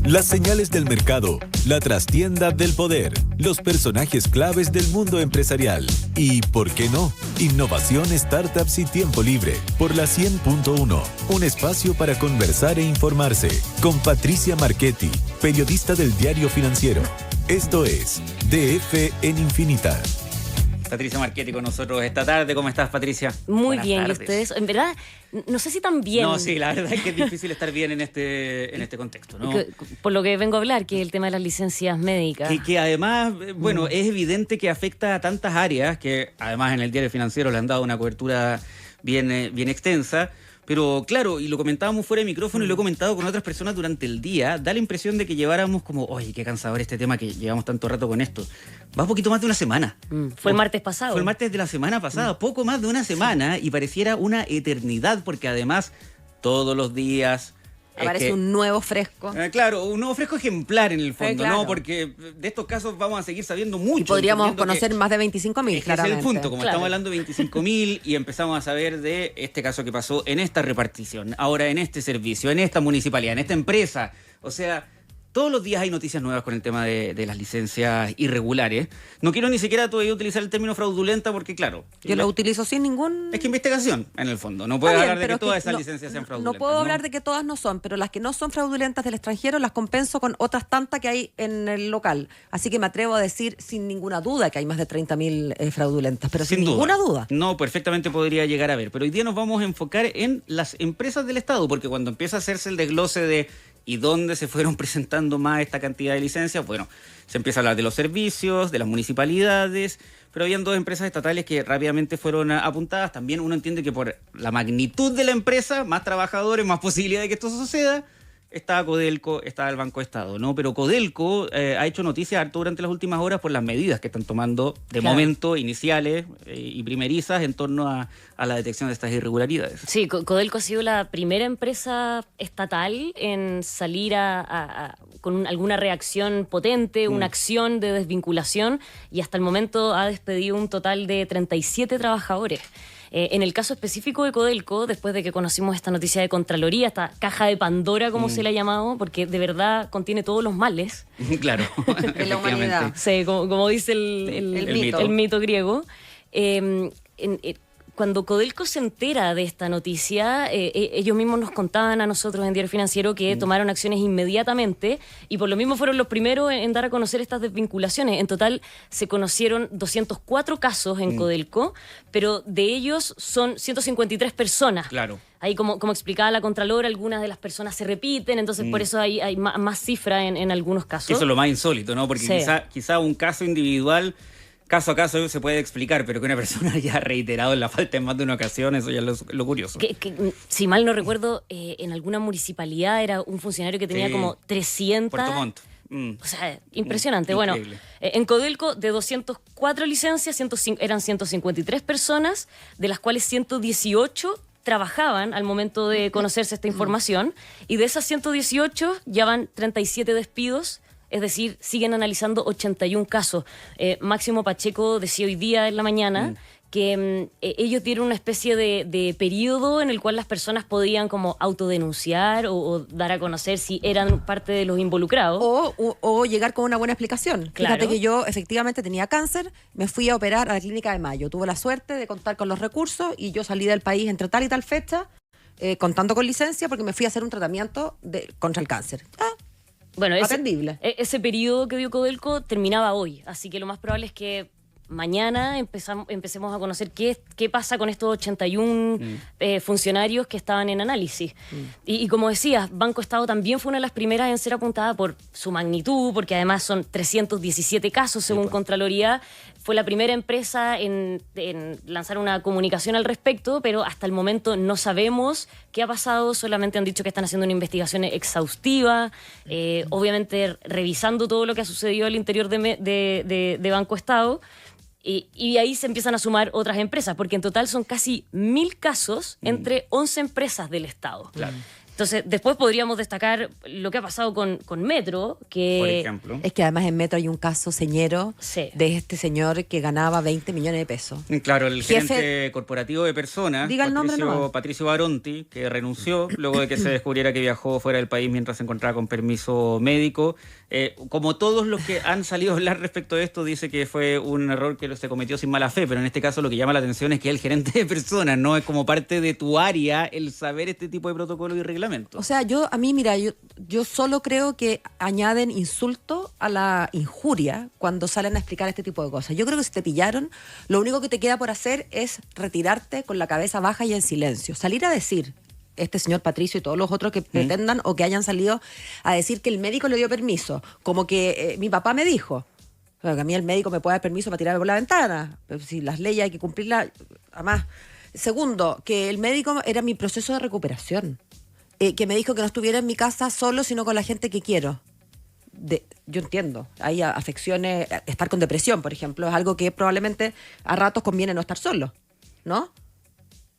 Las señales del mercado, la trastienda del poder, los personajes claves del mundo empresarial y, ¿por qué no?, innovación, startups y tiempo libre por la 100.1, un espacio para conversar e informarse con Patricia Marchetti, periodista del Diario Financiero. Esto es DF en Infinita. Patricia Marchetti con nosotros esta tarde. ¿Cómo estás, Patricia? Muy Buenas bien, tardes. ¿y ustedes? En verdad, no sé si tan bien. No, sí, la verdad es que es difícil estar bien en este contexto, ¿no? Por lo que vengo a hablar, que es el tema de las licencias médicas. Que además, bueno, es evidente que afecta a tantas áreas, que además en el Diario Financiero le han dado una cobertura bien extensa. Pero claro, y lo comentábamos fuera de micrófono y lo he comentado con otras personas durante el día, da la impresión de que lleváramos como, oye, qué cansador este tema que llevamos tanto rato con esto. Va un poquito más de una semana. Fue el martes pasado. Fue el martes de la semana pasada, poco más de una semana, y pareciera una eternidad, porque además todos los días... Aparece un nuevo fresco. Claro, un nuevo fresco ejemplar en el fondo, claro. ¿no? Porque de estos casos vamos a seguir sabiendo mucho. Y podríamos conocer más de 25.000, claramente. Ese es el punto, como Claro. estamos hablando de 25.000 y empezamos a saber de este caso que pasó en esta repartición, ahora en este servicio, en esta municipalidad, en esta empresa. O sea, todos los días hay noticias nuevas con el tema de las licencias irregulares. No quiero ni siquiera todavía utilizar el término fraudulenta porque, claro... Yo lo utilizo sin ningún... Es que investigación, en el fondo. No puedes hablar de que todas esas licencias sean fraudulentas. No puedo hablar de que todas no son, pero las que no son fraudulentas del extranjero las compenso con otras tantas que hay en el local. Así que me atrevo a decir sin ninguna duda que hay más de 30.000 fraudulentas, pero sin ninguna duda. No, perfectamente podría llegar a ver. Pero hoy día nos vamos a enfocar en las empresas del Estado, porque cuando empieza a hacerse el desglose de ¿y dónde se fueron presentando más esta cantidad de licencias? Bueno, se empieza a hablar de los servicios, de las municipalidades, pero habían dos empresas estatales que rápidamente fueron apuntadas. También uno entiende que por la magnitud de la empresa, más trabajadores, más posibilidad de que esto suceda, estaba Codelco, estaba el Banco Estado, ¿no? Pero Codelco ha hecho noticia harto durante las últimas horas por las medidas que están tomando de momento, iniciales y primerizas en torno a la detección de estas irregularidades. Sí, Codelco ha sido la primera empresa estatal en salir con alguna reacción potente, una acción de desvinculación, y hasta el momento ha despedido un total de 37 trabajadores. En el caso específico de Codelco, después de que conocimos esta noticia de Contraloría, esta caja de Pandora, como se le ha llamado, porque de verdad contiene todos los males. Claro, de la humanidad. Sí, como dice el mito griego. Cuando Codelco se entera de esta noticia, ellos mismos nos contaban a nosotros en Diario Financiero que tomaron acciones inmediatamente y por lo mismo fueron los primeros en dar a conocer estas desvinculaciones. En total se conocieron 204 casos en Codelco, pero de ellos son 153 personas. Claro. Ahí, como explicaba la Contralora, algunas de las personas se repiten, entonces por eso hay más cifra en algunos casos. Eso es lo más insólito, ¿no? Porque Sí. quizá un caso individual... Caso a caso se puede explicar, pero que una persona haya reiterado en la falta en más de una ocasión, eso ya es lo curioso. Que, si mal no recuerdo, en alguna municipalidad era un funcionario que tenía como 300... Puerto Montt. O sea, impresionante. Increíble. Bueno, en Codelco, de 204 licencias, eran 153 personas, de las cuales 118 trabajaban al momento de conocerse esta información, y de esas 118 ya van 37 despidos. Es decir, siguen analizando 81 casos. Máximo Pacheco decía hoy día en la mañana que ellos dieron una especie de periodo en el cual las personas podían como autodenunciar o dar a conocer si eran parte de los involucrados. O llegar con una buena explicación. Claro. Fíjate que yo efectivamente tenía cáncer, me fui a operar a la Clínica de Mayo. Tuve la suerte de contar con los recursos y yo salí del país entre tal y tal fecha, contando con licencia, porque me fui a hacer un tratamiento contra el cáncer. Bueno, atendible. Ese periodo que dio Codelco terminaba hoy, así que lo más probable es que mañana empecemos a conocer qué pasa con estos 81 funcionarios que estaban en análisis. Y como decías, Banco Estado también fue una de las primeras en ser apuntada por su magnitud, porque además son 317 casos según Contraloría. Fue la primera empresa en lanzar una comunicación al respecto, pero hasta el momento no sabemos qué ha pasado, solamente han dicho que están haciendo una investigación exhaustiva, obviamente revisando todo lo que ha sucedido al interior de Banco Estado. Y ahí se empiezan a sumar otras empresas, porque en total son casi 1.000 casos entre 11 empresas del Estado. Claro. Entonces, después podríamos destacar lo que ha pasado con Metro, que... Por ejemplo. Es que además en Metro hay un caso señero Sí. de este señor que ganaba 20 millones de pesos. Claro, el Jefe- gerente corporativo de personas, Diga el nombre nomás. Patricio Baronti, que renunció luego de que se descubriera que viajó fuera del país mientras se encontraba con permiso médico. Como todos los que han salido a hablar respecto de esto, dice que fue un error que se cometió sin mala fe, pero en este caso lo que llama la atención es que el gerente de personas, no es como parte de tu área el saber este tipo de protocolos y reglamentos. O sea, yo solo creo que añaden insulto a la injuria cuando salen a explicar este tipo de cosas. Yo creo que si te pillaron, lo único que te queda por hacer es retirarte con la cabeza baja y en silencio. Salir a decir, este señor Patricio y todos los otros que pretendan o que hayan salido a decir que el médico le dio permiso, como que mi papá me dijo. Bueno, que a mí el médico me puede dar permiso para tirarme por la ventana. Pero si las leyes hay que cumplirlas, además. Segundo, que el médico era mi proceso de recuperación. Que me dijo que no estuviera en mi casa solo, sino con la gente que quiero. Yo entiendo, hay afecciones, estar con depresión, por ejemplo, es algo que probablemente a ratos conviene no estar solo, ¿no?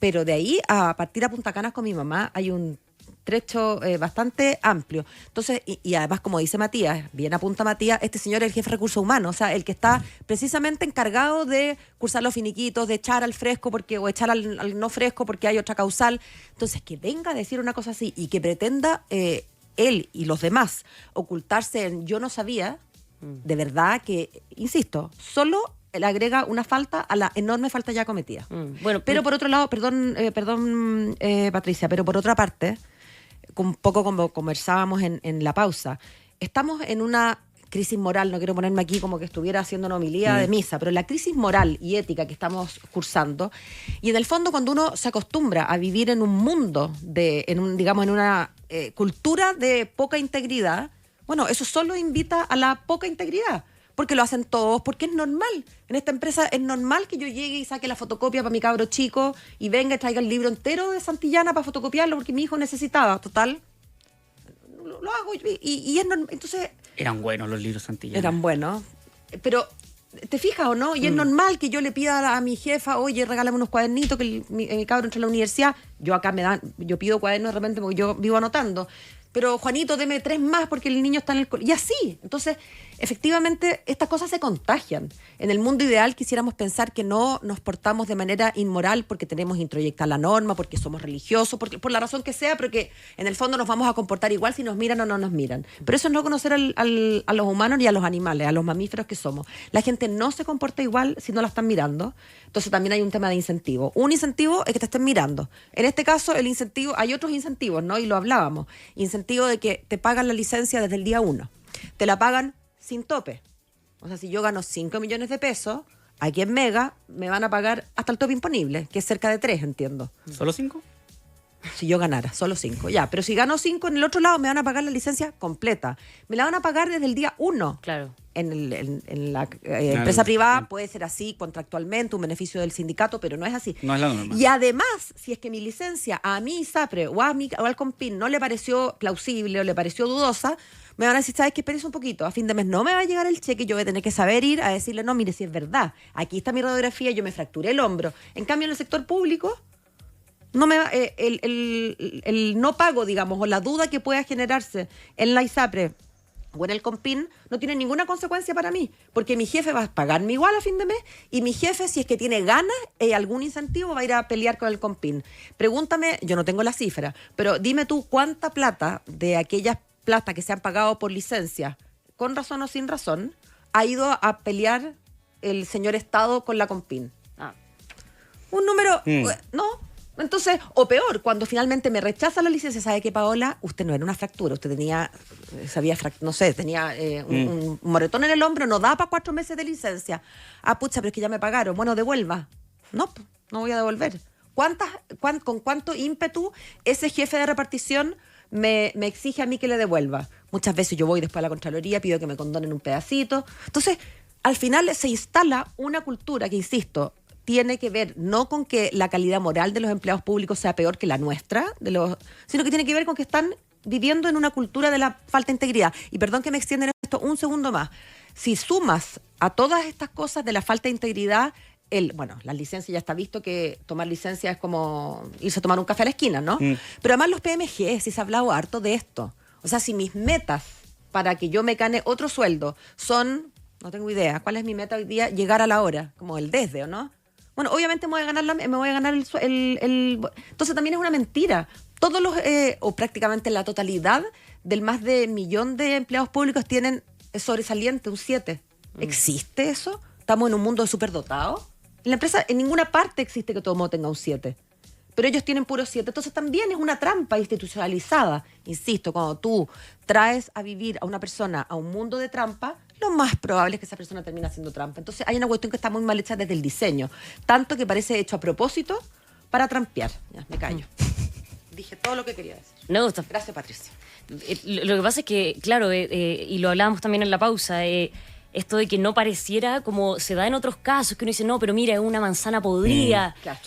Pero de ahí a partir a Punta Canas con mi mamá hay un trecho bastante amplio. Entonces, y además, como dice Matías, bien apunta Matías, este señor es el jefe de recursos humanos, o sea, el que está precisamente encargado de cursar los finiquitos, de echar al fresco o echar al no fresco porque hay otra causal. Entonces, que venga a decir una cosa así y que pretenda él y los demás ocultarse en yo no sabía, de verdad que, insisto, solo le agrega una falta a la enorme falta ya cometida. Bueno, pero por otro lado, perdón, Patricia, pero por otra parte, un poco como conversábamos en la pausa, estamos en una crisis moral, no quiero ponerme aquí como que estuviera haciendo una homilía de misa, pero la crisis moral y ética que estamos cursando, y en el fondo cuando uno se acostumbra a vivir en un mundo, en una cultura de poca integridad, bueno, eso solo invita a la poca integridad, porque lo hacen todos, porque es normal. En esta empresa es normal que yo llegue y saque la fotocopia para mi cabro chico y venga y traiga el libro entero de Santillana para fotocopiarlo porque mi hijo necesitaba. Total, lo hago y es normal. Entonces, Eran buenos los libros Santillana. eran buenos. Pero, ¿te fijas o no? Y es normal que yo le pida a mi jefa, oye, regálame unos cuadernitos que mi cabro entra a la universidad. Yo acá yo pido cuadernos de repente porque yo vivo anotando. Pero Juanito, deme 3 más porque el niño está en el colegio. Y así. Entonces, efectivamente, estas cosas se contagian. En el mundo ideal quisiéramos pensar que no nos portamos de manera inmoral porque tenemos introyectada la norma, porque somos religiosos, porque por la razón que sea, pero que en el fondo nos vamos a comportar igual si nos miran o no nos miran. Pero eso es no conocer a los humanos y a los animales, a los mamíferos que somos. La gente no se comporta igual si no la están mirando. Entonces también hay un tema de incentivo. Un incentivo es que te estén mirando. En este caso, el incentivo, hay otros incentivos, ¿no? Y lo hablábamos. Incentivo de que te pagan la licencia desde el día 1. Te la pagan sin tope. O sea, si yo gano 5 millones de pesos, aquí en Mega me van a pagar hasta el tope imponible, que es cerca de 3, entiendo. ¿Solo 5? Si yo ganara, solo 5, ya. Pero si gano 5 en el otro lado, me van a pagar la licencia completa. Me la van a pagar desde el día 1. Claro. En la empresa privada puede ser así contractualmente, un beneficio del sindicato, pero no es así. No es la norma. Y además, si es que mi licencia a mi ISAPRE o al COMPIN no le pareció plausible o le pareció dudosa, me van a decir, ¿sabes qué? Espérese un poquito, a fin de mes no me va a llegar el cheque, yo voy a tener que saber ir a decirle, no, mire, si es verdad, aquí está mi radiografía, yo me fracturé el hombro. En cambio, en el sector público, no me va, el no pago, digamos, o la duda que pueda generarse en la ISAPRE o en el COMPIN no tiene ninguna consecuencia para mí, porque mi jefe va a pagarme igual a fin de mes y mi jefe, si es que tiene ganas algún incentivo, va a ir a pelear con el COMPIN. Pregúntame, yo no tengo la cifra, pero dime tú cuánta plata de aquellas plata que se han pagado por licencia, con razón o sin razón, ha ido a pelear el señor Estado con la COMPIN. Un número, ¿no? Entonces, o peor, cuando finalmente me rechaza la licencia, ¿sabe qué, Paola? Usted no era una fractura, usted tenía, tenía un moretón en el hombro, no da para 4 meses de licencia. Ah, pucha, pero es que ya me pagaron. Bueno, devuelva. No voy a devolver. ¿Con cuánto ímpetu ese jefe de repartición me exige a mí que le devuelva? Muchas veces yo voy después a la Contraloría, pido que me condonen un pedacito. Entonces, al final se instala una cultura que, insisto, tiene que ver no con que la calidad moral de los empleados públicos sea peor que la nuestra, sino que tiene que ver con que están viviendo en una cultura de la falta de integridad. Y perdón que me extienda en esto un segundo más. Si sumas a todas estas cosas de la falta de integridad las licencias ya está visto que tomar licencia es como irse a tomar un café a la esquina, ¿no? Pero además los PMG, sí se ha hablado harto de esto. O sea, si mis metas para que yo me gane otro sueldo son, no tengo idea, ¿cuál es mi meta hoy día? Llegar a la hora, como el desde, ¿o no? Bueno, obviamente me voy a ganar entonces también es una mentira. Todos los, o prácticamente la totalidad del más de 1 millón de empleados públicos tienen sobresaliente, un 7. ¿Existe eso? ¿Estamos en un mundo de superdotados? En la empresa, en ninguna parte existe que todo mundo tenga un 7. Pero ellos tienen puro 7. Entonces también es una trampa institucionalizada. Insisto, cuando tú traes a vivir a una persona a un mundo de trampa, lo más probable es que esa persona termine haciendo trampa. Entonces hay una cuestión que está muy mal hecha desde el diseño. Tanto que parece hecho a propósito para trampear. Ya, me callo. Dije todo lo que quería decir. No, Gracias, Patricia. Lo que pasa es que, claro, y lo hablábamos también en la pausa, esto de que no pareciera como se da en otros casos, que uno dice, no, pero mira, es una manzana podrida. Claro.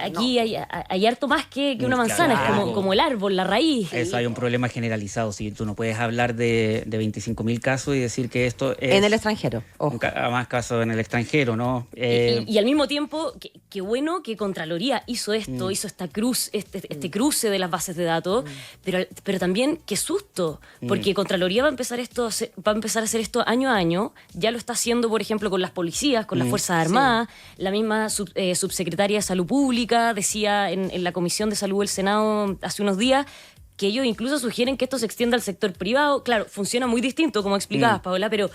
Aquí hay harto más que una manzana, Claro. Es como el árbol, la raíz. Eso hay un problema generalizado. Si tú no puedes hablar de 25.000 casos y decir que esto es En el extranjero. Ojo. más casos en el extranjero, ¿no? Y al mismo tiempo, qué bueno que Contraloría hizo esto, hizo esta este cruce de las bases de datos, pero también qué susto, porque Contraloría va a empezar a hacer esto año a año. Ya lo está haciendo, por ejemplo, con las policías, con las Fuerzas Armadas. La misma subsecretaria de Salud Pública decía en la Comisión de Salud del Senado hace unos días que ellos incluso sugieren que esto se extienda al sector privado. Claro, funciona muy distinto, como explicabas, Paola, pero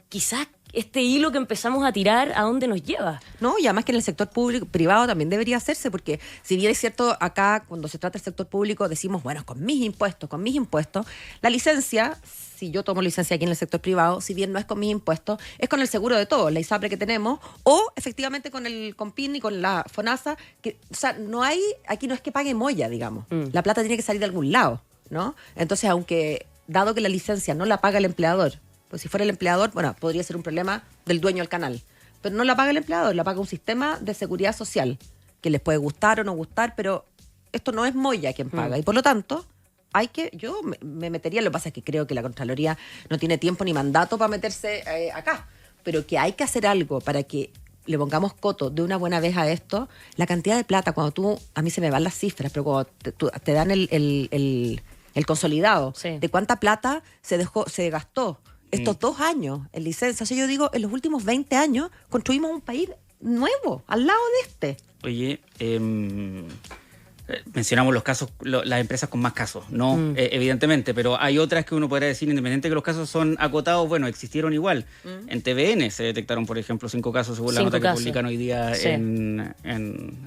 quizás este hilo que empezamos a tirar, ¿a dónde nos lleva? No, y además que en el sector público, privado también debería hacerse, porque si bien es cierto, acá cuando se trata del sector público decimos, bueno, con mis impuestos, la licencia, si yo tomo licencia aquí en el sector privado, si bien no es con mis impuestos, es con el seguro de todos, la ISAPRE que tenemos, o efectivamente con el COMPIN y con la FONASA, que, o sea, aquí no es que pague molla, digamos, la plata tiene que salir de algún lado, ¿no? Entonces, aunque, dado que la licencia no la paga el empleador, pues si fuera el empleador, bueno, podría ser un problema del dueño del canal, pero no la paga el empleador, la paga un sistema de seguridad social, que les puede gustar o no gustar, pero esto no es molla quien paga, y por lo tanto yo me metería, lo que pasa es que creo que la Contraloría no tiene tiempo ni mandato para meterse acá, pero que hay que hacer algo para que le pongamos coto de una buena vez a esto. La cantidad de plata, a mí se me van las cifras, pero cuando te dan el consolidado, Sí. de cuánta plata se gastó estos 2 años en licencia. O sea, yo digo, en los últimos 20 años construimos un país nuevo, al lado de este. Oye, mencionamos los casos, las empresas con más casos, ¿no? Evidentemente, pero hay otras que uno podría decir, independiente que los casos son acotados, bueno, existieron igual. En TVN se detectaron, por ejemplo, 5 casos según la 5 nota que casos. publican hoy día Sí. en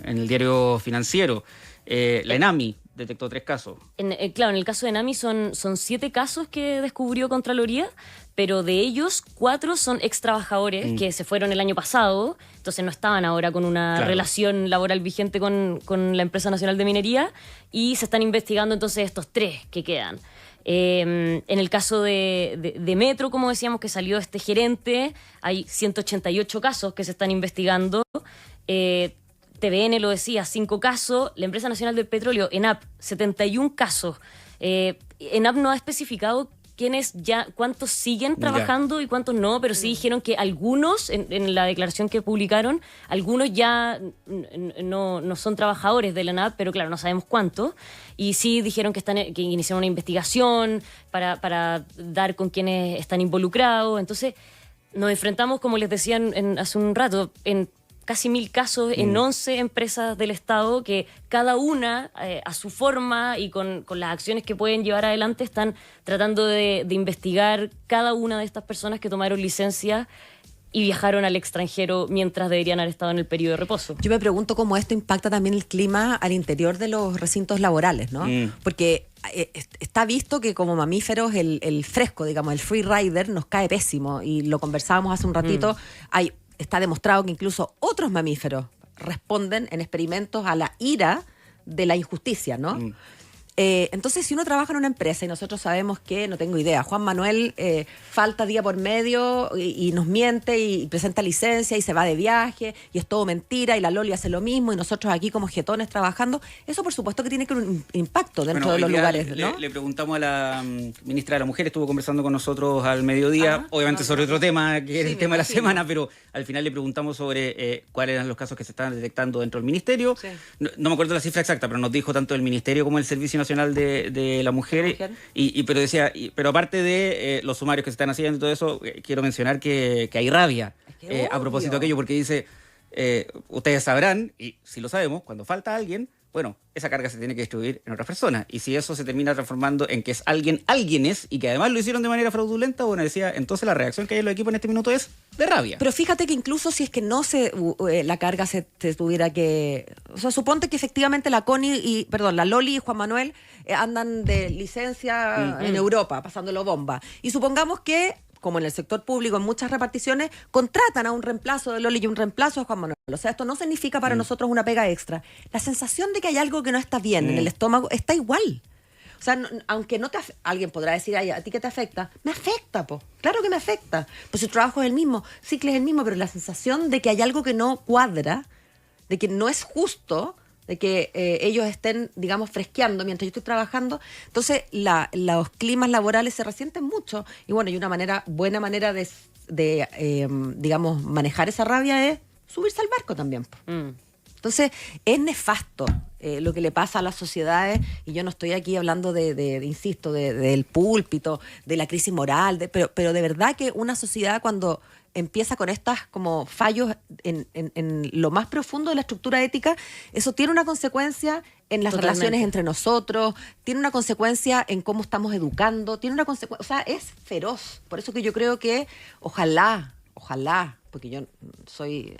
el diario financiero. La ENAMI detectó 3 casos. Claro, en el caso de Nami son 7 casos que descubrió Contraloría, pero de ellos 4 son ex trabajadores que se fueron el año pasado, entonces no estaban ahora con una Claro. relación laboral vigente con la Empresa Nacional de Minería, y se están investigando entonces estos 3 que quedan. En el caso de Metro, como decíamos, que salió este gerente, hay 188 casos que se están investigando. TVN lo decía, 5 casos. La Empresa Nacional del Petróleo, ENAP, 71 casos. ENAP no ha especificado cuántos siguen trabajando y cuántos no, pero sí dijeron que algunos, en la declaración que publicaron, algunos ya no son trabajadores de la ENAP, pero claro, no sabemos cuántos. Y sí dijeron que iniciaron una investigación para dar con quienes están involucrados. Entonces, nos enfrentamos, como les decía hace un rato, en casi 1.000 casos en 11 empresas del Estado que cada una, a su forma y con las acciones que pueden llevar adelante, están tratando de investigar cada una de estas personas que tomaron licencia y viajaron al extranjero mientras deberían haber estado en el periodo de reposo. Yo me pregunto cómo esto impacta también el clima al interior de los recintos laborales, ¿no? Porque está visto que como mamíferos el fresco, digamos, el free rider nos cae pésimo, y lo conversábamos hace un ratito. Está demostrado que incluso otros mamíferos responden en experimentos a la ira de la injusticia, ¿no? Entonces, si uno trabaja en una empresa y nosotros sabemos que, no tengo idea, Juan Manuel falta día por medio y nos miente y presenta licencia y se va de viaje y es todo mentira y la Loli hace lo mismo y nosotros aquí como jetones trabajando, eso por supuesto que tiene que un impacto dentro de los lugares, ¿no? Le preguntamos a la ministra de la Mujer, estuvo conversando con nosotros al mediodía, obviamente sobre otro tema, que era el tema de la semana, pero al final le preguntamos sobre cuáles eran los casos que se estaban detectando dentro del ministerio. Sí. No me acuerdo la cifra exacta, pero nos dijo tanto el ministerio como el Servicio Nacional de la Mujer. Pero decía, pero aparte de los sumarios que se están haciendo y todo eso, quiero mencionar que hay rabia a propósito de aquello, porque dice, ustedes sabrán, y si lo sabemos, cuando falta alguien, bueno, esa carga se tiene que distribuir en otras personas. Y si eso se termina transformando en que es alguienes, y que además lo hicieron de manera fraudulenta, bueno, decía, entonces la reacción que hay en los equipos en este minuto es de rabia. Pero fíjate que incluso si es que no la carga se tuviera que... O sea, suponte que efectivamente la Loli y Juan Manuel andan de licencia en Europa, pasándolo bomba. Y supongamos que, como en el sector público, en muchas reparticiones, contratan a un reemplazo de Loli y un reemplazo de Juan Manuel. O sea, esto no significa para nosotros una pega extra. La sensación de que hay algo que no está bien en el estómago está igual. O sea, aunque no te alguien podrá decir, ay, ¿a ti qué te afecta? Me afecta, po. Claro que me afecta. Pues su trabajo es el mismo, ciclo es el mismo, pero la sensación de que hay algo que no cuadra, de que no es justo, de que ellos estén, digamos, fresqueando mientras yo estoy trabajando. Entonces, los climas laborales se resienten mucho. Y bueno, y una buena manera de digamos, manejar esa rabia es subirse al barco también. Entonces, es nefasto lo que le pasa a las sociedades, y yo no estoy aquí hablando insisto, del púlpito, de la crisis moral, pero de verdad que una sociedad cuando empieza con estas como fallos en lo más profundo de la estructura ética, eso tiene una consecuencia en las relaciones entre nosotros, tiene una consecuencia en cómo estamos educando, tiene una consecuencia, o sea, es feroz. Por eso que yo creo que ojalá, porque yo soy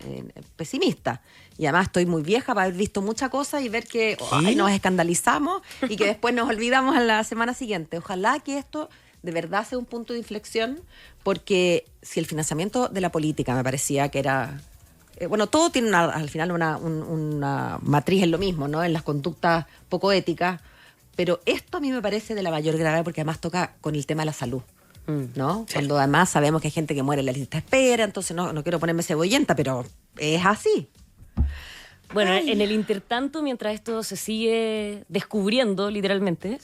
pesimista y además estoy muy vieja para haber visto mucha cosa y ver que nos escandalizamos y que después nos olvidamos a la semana siguiente. Ojalá que esto de verdad sea un punto de inflexión, porque si el financiamiento de la política me parecía que era... todo tiene al final una matriz en lo mismo, ¿no? En las conductas poco éticas, pero esto a mí me parece de la mayor gravedad porque además toca con el tema de la salud, ¿no? Sí. Cuando además sabemos que hay gente que muere en la lista de espera, entonces no quiero ponerme cebollenta, pero es así. Bueno, en el intertanto, mientras esto se sigue descubriendo, literalmente,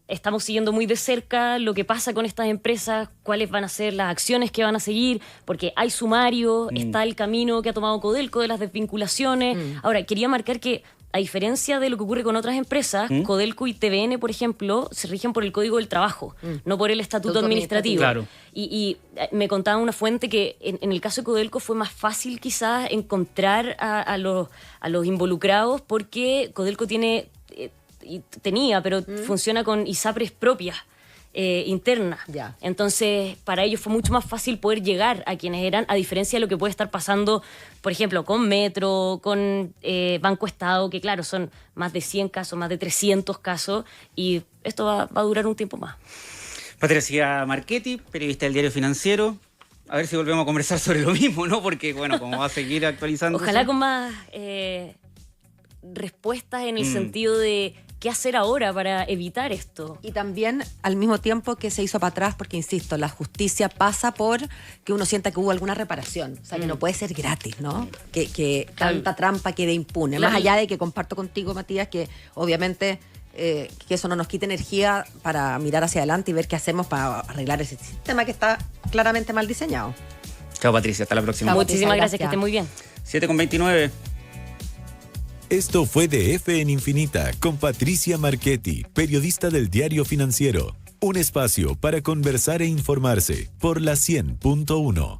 estamos siguiendo muy de cerca lo que pasa con estas empresas, cuáles van a ser las acciones que van a seguir, porque hay sumario, está el camino que ha tomado Codelco de las desvinculaciones. Ahora, quería marcar que, a diferencia de lo que ocurre con otras empresas, Codelco y TVN, por ejemplo, se rigen por el Código del Trabajo, no por el Estatuto Administrativo. Claro. Y me contaba una fuente que en el caso de Codelco fue más fácil quizás encontrar a los involucrados, porque Codelco funciona con ISAPRES propias, internas. Ya. Entonces, para ellos fue mucho más fácil poder llegar a quienes eran, a diferencia de lo que puede estar pasando, por ejemplo, con Metro, con Banco Estado, que claro, son más de 100 casos, más de 300 casos, y esto va a durar un tiempo más. Patricia Marchetti, periodista del Diario Financiero. A ver si volvemos a conversar sobre lo mismo, ¿no? Porque, bueno, como va a seguir actualizando. Ojalá con más respuestas en el sentido de qué hacer ahora para evitar esto. Y también, al mismo tiempo, que se hizo para atrás, porque, insisto, la justicia pasa por que uno sienta que hubo alguna reparación. O sea, que no puede ser gratis, ¿no? Que tanta trampa quede impune. Más allá de que comparto contigo, Matías, que obviamente que eso no nos quite energía para mirar hacia adelante y ver qué hacemos para arreglar ese sistema que está claramente mal diseñado. Chao, Patricia. Hasta la próxima. Muchísimas gracias. Que esté muy bien. 7:29. Esto fue de F en Infinita con Patricia Marchetti, periodista del Diario Financiero. Un espacio para conversar e informarse por la 100.1.